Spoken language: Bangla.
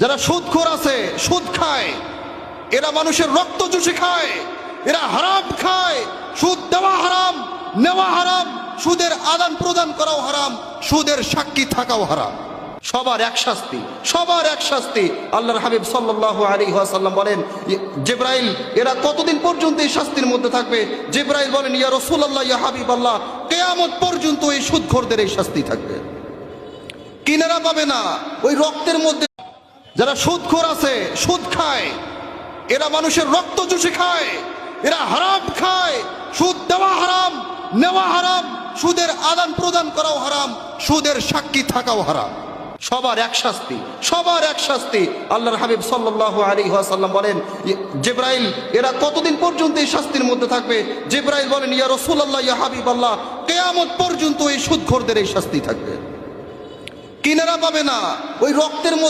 যারা সুদখোর আছে, সুদ খায়, এরা মানুষের রক্ত চুষে খায়, এরা হারাম খায়। সুদ দেওয়া হারাম, নেওয়া হারাম, সুদের আদান প্রদান করাও হারাম, সুদের সাক্ষী থাকাও হারাম। সবার এক শাস্তি, সবার এক শাস্তি। আল্লাহর হাবিব সাল্লাল্লাহু আলাইহি ওয়াসাল্লাম বলেন, জিবরাইল এরা কতদিন পর্যন্ত এই শাস্তির মধ্যে থাকবে? জিবরাইল বলেন, ইয়া রাসূলুল্লাহ, ইয়া হাবিবাল্লাহ, কিয়ামত পর্যন্ত এই সুদখোরদের এই শাস্তি থাকবে। কিনারা পাবে না, ওই রক্তের মধ্যে। যারা সুদখোর আছে, সুদ খায়, এরা মানুষের রক্ত চুষে খায়, এরা হারাম খায়। সুদ দেওয়া হারাম, নেওয়া হারাম, সুদের আদান প্রদান করাও হারাম, সুদের সাক্ষী থাকাও হারাম। সবার এক শাস্তি, সবার এক শাস্তি। আল্লাহর হাবিব সাল্লাল্লাহু আলাইহি ওয়াসাল্লাম বলেন, জিবরাইল এরা কতদিন পর্যন্ত এই শাস্তির মধ্যে থাকবে? জিবরাইল বলেন, ইয়া রাসূলুল্লাহ, ইয়া হাবিবাল্লাহ, কিয়ামত পর্যন্ত এই সুদখোরদের এই শাস্তি থাকবে। কিনারা পাবে না, ওই রক্তের মধ্যে।